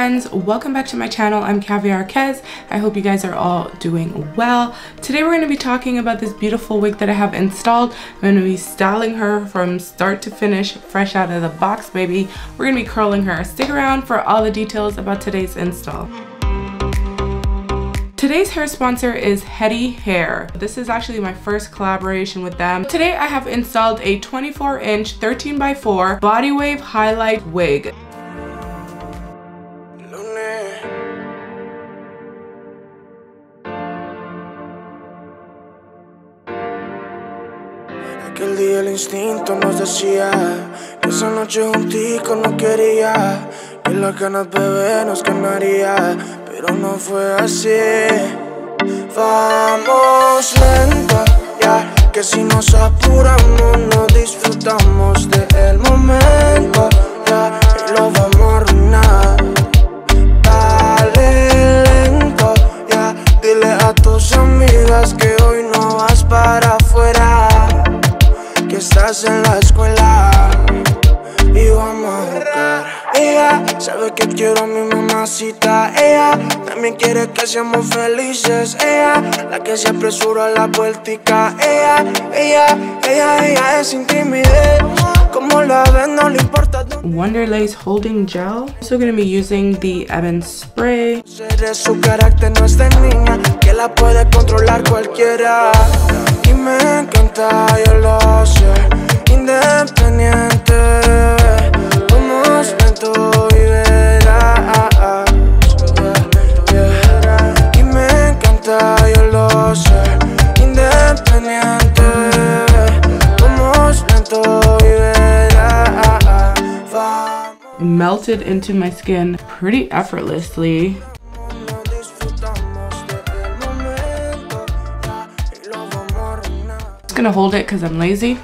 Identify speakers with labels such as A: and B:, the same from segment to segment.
A: friends, welcome back to my channel. I'm caviarkezzy. I hope you guys are all doing well. Today we're going to be talking about this beautiful wig that I have installed. I'm going to be styling her from start to finish, fresh out of the box, baby. We're going to be curling her. Stick around for all the details about today's install. Today's hair sponsor is Hedy hair. This is actually my first collaboration with them. Today I have installed a 24-inch 13x4 body wave highlight wig.
B: Aquel día el instinto nos decía que esa noche juntico no quería, que las ganas bebé nos ganaría, pero no fue así. Vamos lento, ya, que si nos apuramos no disfrutamos del momento, ya, y lo vamos a arruinar. Dale lento, ya, dile a tus amigas que hoy no vas para afuera, que estás en la escuela y vamos a jugar. Ella sabe que quiero a mi mamacita. Ella también quiere que seamos felices. Ella, la que se apresura a la vueltica. Ella es intimidez. Como la ven no le importa.
A: Wonderlace holding gel. Also going to be using the Ebon spray.
B: Su carácter no es de niña, que la puede controlar cualquiera. Y me encanta, yo lo sé, independiente. Vamos lento y verás. Y me encanta, yo lo sé, independiente. Vamos lento y verás.
A: Melted into my skin pretty effortlessly. Just gonna hold it because I'm lazy.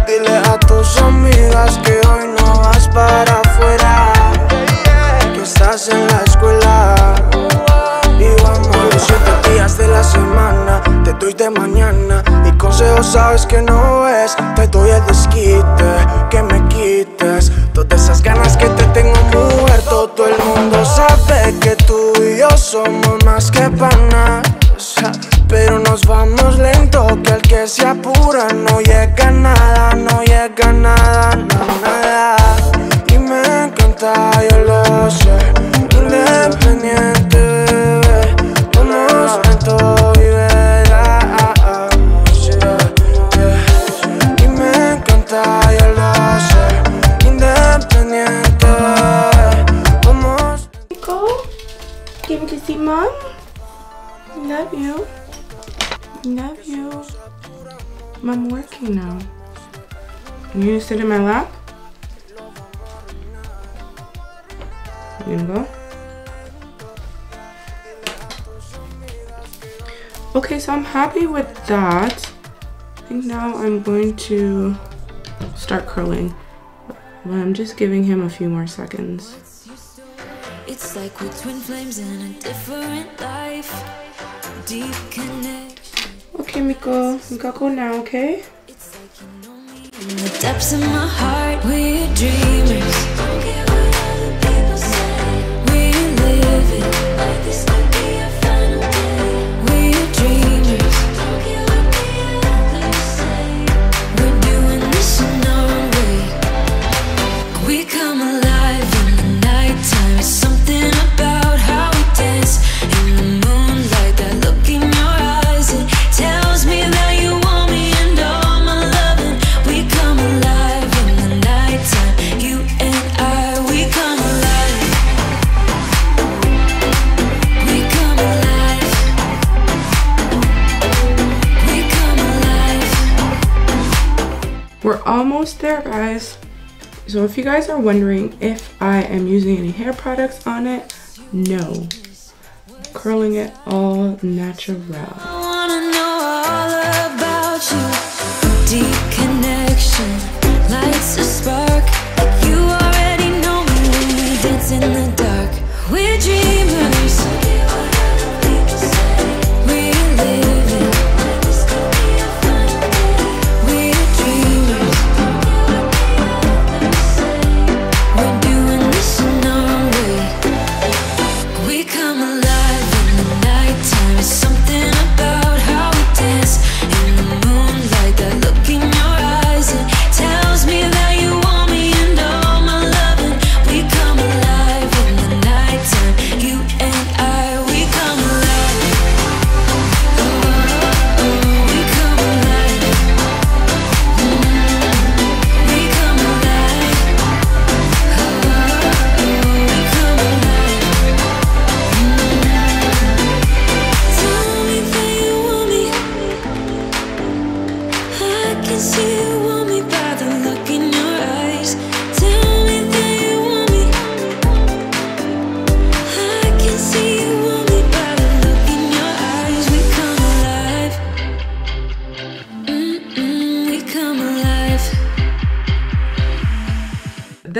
B: Dile a tus amigas que hoy no vas para afuera, que estás en la escuela y vamos los 7 días de la semana. Te doy de mañana y consejo sabes que no es. Te doy el desquite, que me quites todas esas ganas que te tengo, mujer. Todo el mundo sabe que tú y yo somos más que panas, pero nos vamos lento, que el que se apura no llega a nada, no llega a nada, nada. Y me encanta, yo lo sé, independiente, bebé. Vamos lento y verás. Y me encanta, yo lo sé, independiente, vamos.
A: Go, give me to see mom. Love you. Love you. I'm working now. You gonna sit in my lap? You gonna go? Okay, so I'm happy with that. I think now I'm going to start curling. But I'm just giving him a few more seconds.
C: It's like we're twin flames in a different life. Deep connection.
A: Okay, Miko, you gotta go now, okay?
C: It's like you know me. In the depths of my heart, we're dreamers. Don't care what other people say. We're living like this could be our final day. We're dreamers. Don't care what the others say. We're doing this in our way. We come alive in the nighttime. It's something about how we dance in the moonlight. That look in your eyes, it tells me that you want me and all my loving. We come alive in the nighttime. You and I, we come alive. We come alive. We come alive.
A: We're almost there, guys. So if you guys are wondering if I am using any hair products on it, no. I'm curling it all natural.
C: I wanna know all about you. Deep connection lights a spark. You already know me when we dance in the dark. We're dreamers. We're living. We're dreamers. We're doing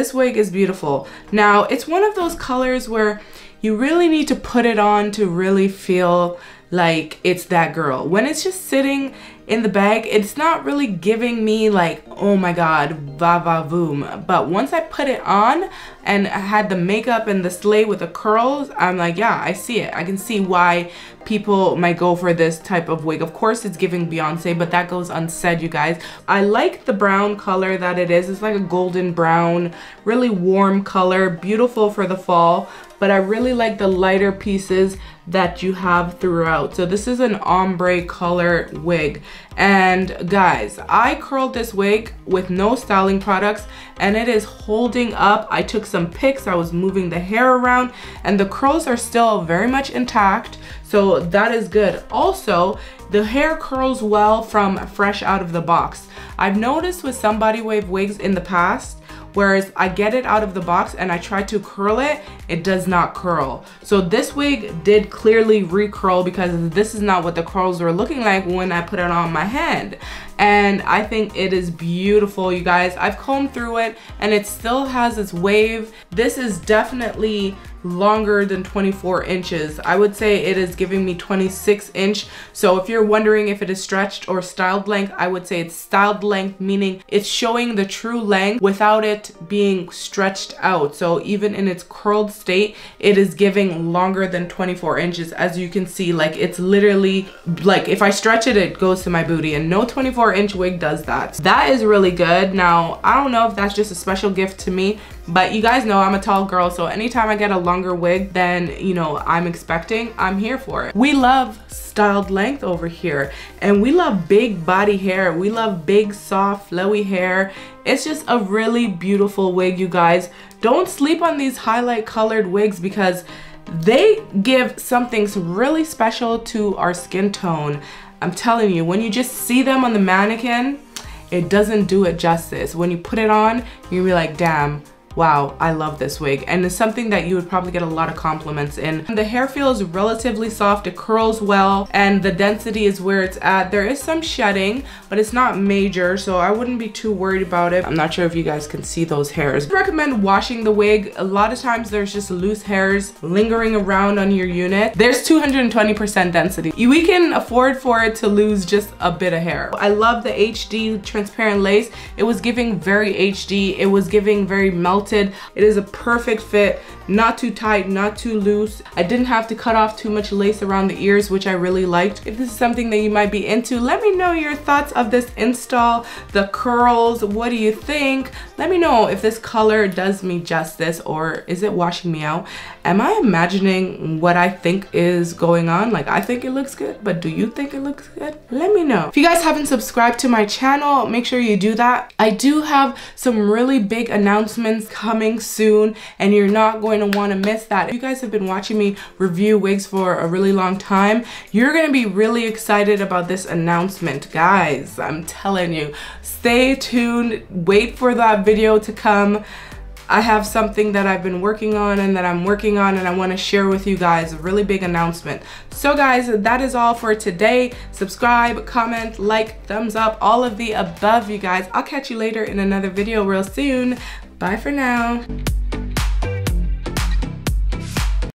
A: this wig is beautiful. Now, it's one of those colors where you really need to put it on to really feel like it's that girl. When it's just sitting in the bag, it's not really giving me like, oh my god, va va voom. But once I put it on and I had the makeup and the sleigh with the curls, I'm like, yeah, I see it. I can see why people might go for this type of wig. Of course it's giving Beyonce, but that goes unsaid, you guys. I like the brown color that it is. It's like a golden brown, really warm color, beautiful for the fall. But I really like the lighter pieces that you have throughout. So this is an ombre color wig. And guys, I curled this wig with no styling products and it is holding up. I took some pics, I was moving the hair around, and the curls are still very much intact. So that is good. Also, the hair curls well from fresh out of the box. I've noticed with some body wave wigs in the past, whereas I get it out of the box and I try to curl it, it does not curl. So this wig did clearly recurl because this is not what the curls were looking like when I put it on my hand. And I think it is beautiful, you guys. I've combed through it and it still has its wave. This is definitely longer than 24 inches. I would say it is giving me 26 inch. So if you're wondering if it is stretched or styled length, I would say it's styled length, meaning it's showing the true length without it being stretched out. So even in its curled state, it is giving longer than 24 inches. As you can see, like it's literally like if I stretch it, it goes to my booty, and no 24-inch wig does that. That is really good. Now, I don't know if that's just a special gift to me, but you guys know I'm a tall girl, so anytime I get a longer wig than, you know, I'm expecting, I'm here for it. We love styled length over here, and we love big body hair. We love big, soft, flowy hair. It's just a really beautiful wig, you guys. Don't sleep on these highlight colored wigs because they give something really special to our skin tone. I'm telling you, when you just see them on the mannequin, it doesn't do it justice. When you put it on, you'll be like, damn, wow, I love this wig. And it's something that you would probably get a lot of compliments in. The hair feels relatively soft, it curls well, and the density is where it's at. There is some shedding, but it's not major, so I wouldn't be too worried about it. I'm not sure if you guys can see those hairs. I recommend washing the wig. A lot of times there's just loose hairs lingering around on your unit. There's 220% density. We can afford for it to lose just a bit of hair. I love the HD transparent lace. It was giving very HD. It was giving very melted. It is a perfect fit, not too tight, not too loose. I didn't have to cut off too much lace around the ears, which I really liked. If this is something that you might be into, let me know your thoughts of this install, the curls. What do you think? Let me know if this color does me justice or is it washing me out? Am I imagining what I think is going on? Like, I think it looks good, but do you think it looks good? Let me know. If you guys haven't subscribed to my channel, make sure you do that. I do have some really big announcements coming soon, and you're not going to want to miss that. If you guys have been watching me review wigs for a really long time, you're going to be really excited about this announcement, guys. I'm telling you, stay tuned, wait for that video to come. I have something that I've been working on and that I'm working on, and I want to share with you guys a really big announcement. So guys, that is all for today. Subscribe, comment, like, thumbs up, all of the above, you guys. I'll catch you later in another video real soon. Bye for now.